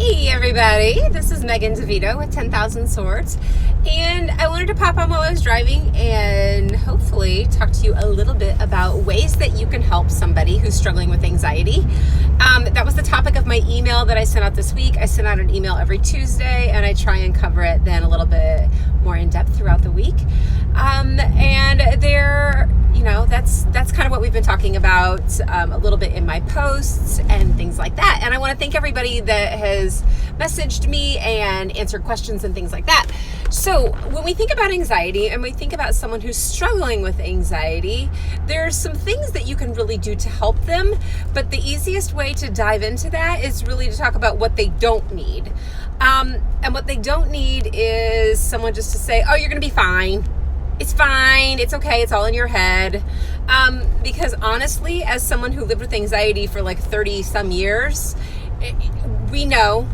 Hey everybody, this is Megan DeVito with 10,000 Swords, and I wanted to pop on while I was driving and hopefully talk to you a little bit about ways that you can help somebody who's struggling with anxiety. That was the topic of my email that I sent out this week. I send out an email every Tuesday and I try and cover it then a little bit more in depth throughout the week. And there, that's kind of what we've been talking about a little bit in my posts and things like that. And I want to thank everybody that has messaged me and answered questions and things like that. So when we think about anxiety and we think about someone who's struggling with anxiety, there's some things that you can really do to help them. But the easiest way to dive into that is really to talk about what they don't need. And what they don't need is someone just to say, oh, you're going to be fine. It's fine. It's okay. It's all in your head. Because honestly, as someone who lived with anxiety for like 30 some years, we know,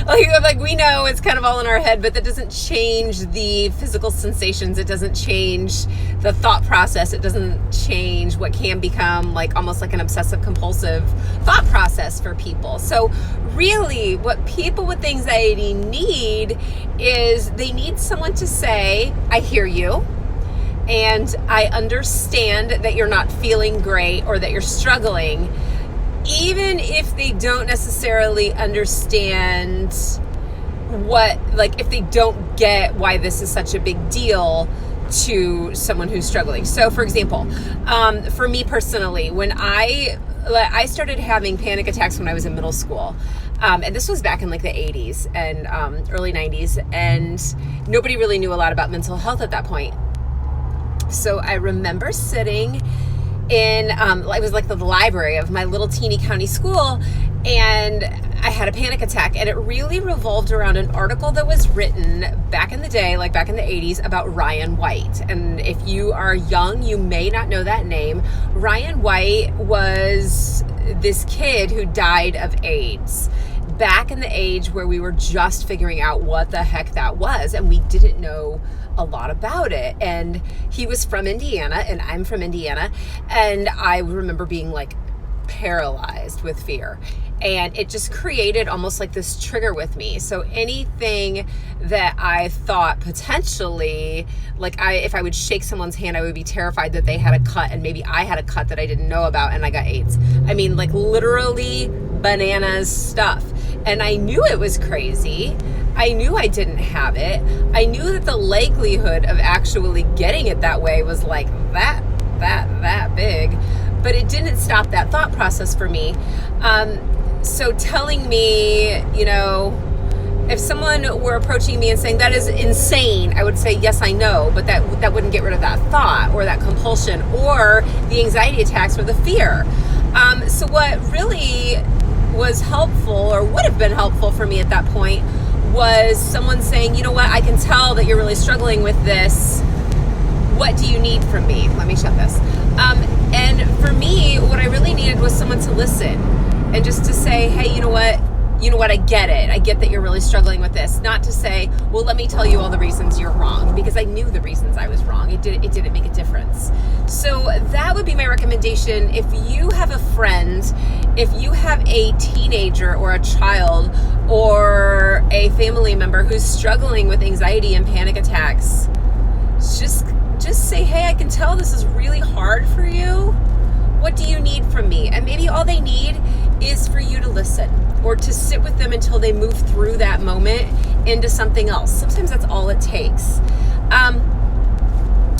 like we know it's kind of all in our head, but that doesn't change the physical sensations. It doesn't change the thought process. It doesn't change what can become like almost like an obsessive compulsive thought process for people. So really what people with anxiety need is they need someone to say, I hear you. And I understand that you're not feeling great or that you're struggling, even if they don't necessarily understand if they don't get why this is such a big deal to someone who's struggling. So for example, for me personally, when I started having panic attacks when I was in middle school, and this was back in like the 80s and early 90s, and nobody really knew a lot about mental health at that point. So I remember sitting in, it was like the library of my little teeny county school, and I had a panic attack, and it really revolved around an article that was written back in the day, like back in the 80s, about Ryan White. And if you are young, you may not know that name. Ryan White was this kid who died of AIDS back in the age where we were just figuring out what the heck that was, and we didn't know a lot about it. And he was from Indiana, and I'm from Indiana, and I remember being like paralyzed with fear, and it just created almost like this trigger with me. So anything that I thought potentially, like if I would shake someone's hand, I would be terrified that they had a cut, and maybe I had a cut that I didn't know about and I got AIDS. I mean, like literally bananas stuff. And I knew it was crazy. I knew I didn't have it. I knew that the likelihood of actually getting it that way was like that big, but it didn't stop that thought process for me. So telling me, if someone were approaching me and saying that is insane, I would say, yes, I know, but that wouldn't get rid of that thought or that compulsion or the anxiety attacks or the fear. So what really was helpful, or would have been helpful for me at that point, was someone saying, you know what, I can tell that you're really struggling with this. What do you need from me? Let me shut this. And for me, what I really needed was someone to listen and just to say, hey, you know what, I get it. I get that you're really struggling with this. Not to say, well, let me tell you all the reasons you're wrong, because I knew the reasons I was wrong. It didn't make a difference. So that would be my recommendation. If you have a friend, if you have a teenager or a child or a family member who's struggling with anxiety and panic attacks, just say, hey, I can tell this is really hard for you. What do you need from me? And maybe all they need is for you to listen or to sit with them until they move through that moment into something else. Sometimes that's all it takes.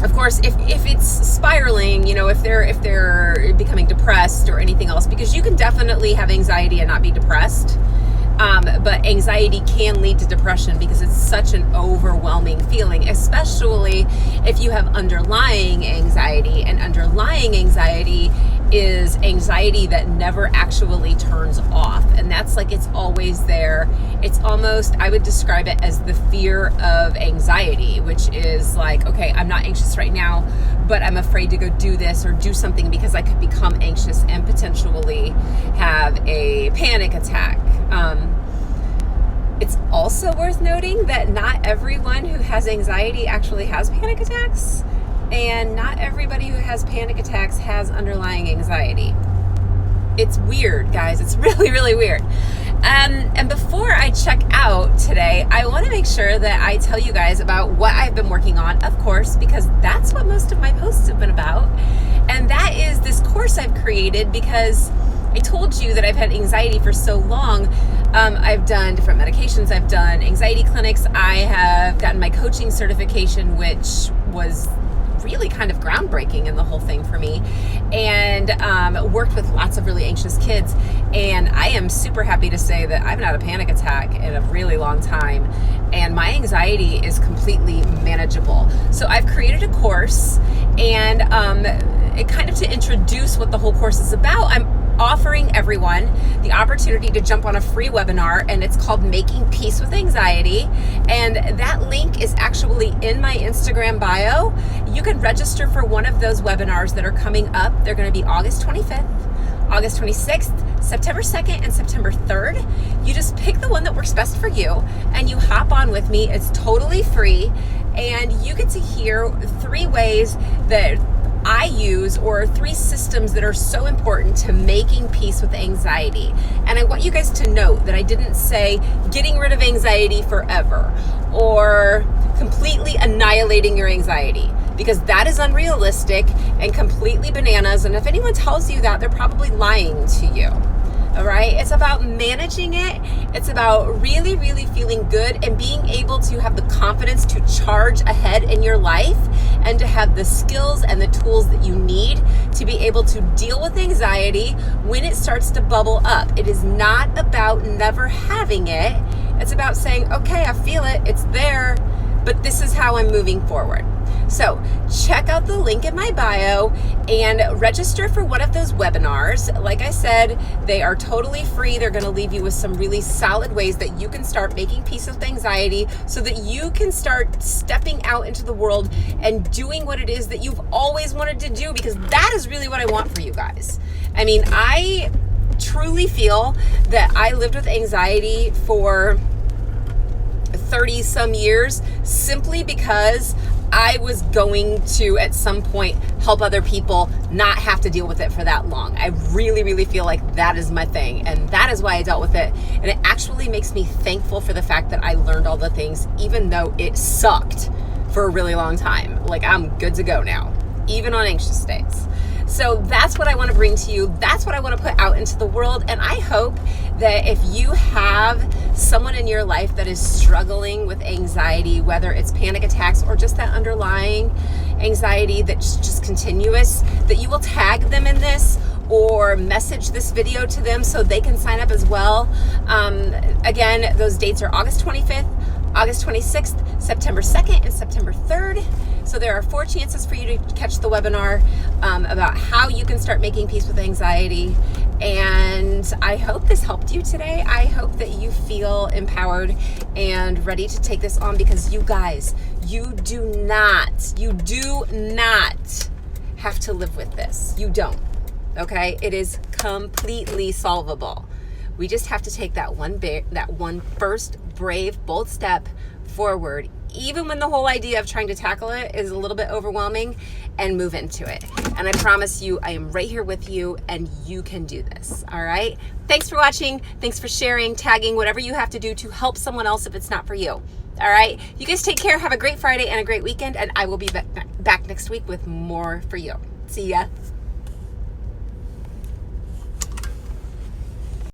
Of course, if it's spiraling, if they're becoming depressed or anything else, because you can definitely have anxiety and not be depressed. But anxiety can lead to depression because it's such an overwhelming feeling, especially if you have underlying anxiety, and underlying anxiety is anxiety that never actually turns off. And that's like, it's always there. It's almost, I would describe it as the fear of anxiety, which is like, okay, I'm not anxious right now, but I'm afraid to go do this or do something because I could become anxious and potentially have a panic attack. It's also worth noting that not everyone who has anxiety actually has panic attacks, and not everybody who has panic attacks has underlying anxiety. It's weird, guys. It's really, really weird. And before today, I want to make sure that I tell you guys about what I've been working on, of course, because that's what most of my posts have been about. And that is this course I've created because I told you that I've had anxiety for so long. I've done different medications. I've done anxiety clinics. I have gotten my coaching certification, which was really kind of groundbreaking in the whole thing for me, and worked with lots of really anxious kids. And I am super happy to say that I've not had a panic attack in a really long time, and my anxiety is completely manageable. So I've created a course, and it kind of to introduce what the whole course is about, I'm offering everyone the opportunity to jump on a free webinar, and it's called Making Peace with Anxiety. And that link is actually in my Instagram bio. You can register for one of those webinars that are coming up. They're going to be August 25th, August 26th, September 2nd, and September 3rd. You just pick the one that works best for you and you hop on with me. It's totally free, and you get to hear 3 ways that I use, or 3 systems that are so important to making peace with anxiety. And I want you guys to note that I didn't say getting rid of anxiety forever or completely annihilating your anxiety, because that is unrealistic and completely bananas. And if anyone tells you that, they're probably lying to you. All right. It's about managing it. It's about really, really feeling good and being able to have the confidence to charge ahead in your life and to have the skills and the tools that you need to be able to deal with anxiety when it starts to bubble up. It is not about never having it. It's about saying, okay, I feel it. It's there, but this is how I'm moving forward. So check out the link in my bio and register for one of those webinars. Like I said, they are totally free. They're going to leave you with some really solid ways that you can start making peace with anxiety so that you can start stepping out into the world and doing what it is that you've always wanted to do, because that is really what I want for you guys. I mean, I truly feel that I lived with anxiety for 30 some years simply because I was going to, at some point, help other people not have to deal with it for that long. I really, really feel like that is my thing, and that is why I dealt with it. And it actually makes me thankful for the fact that I learned all the things, even though it sucked for a really long time. Like, I'm good to go now, even on anxious days. So that's what I want to bring to you. That's what I want to put out into the world. And I hope that if you have someone in your life that is struggling with anxiety, whether it's panic attacks or just that underlying anxiety that's just continuous, that you will tag them in this or message this video to them so they can sign up as well. Again, those dates are August 25th, August 26th, September 2nd, and September 3rd. So there are 4 chances for you to catch the webinar about how you can start making peace with anxiety. And I hope this helped you today. I hope that you feel empowered and ready to take this on, because you guys, you do not have to live with this. You don't. Okay? It is completely solvable. We just have to take that one first brave, bold step forward, even when the whole idea of trying to tackle it is a little bit overwhelming, and move into it. And I promise you, I am right here with you, and you can do this. All right? Thanks for watching. Thanks for sharing, tagging, whatever you have to do to help someone else if it's not for you. All right? You guys take care. Have a great Friday and a great weekend, and I will be back next week with more for you. See ya.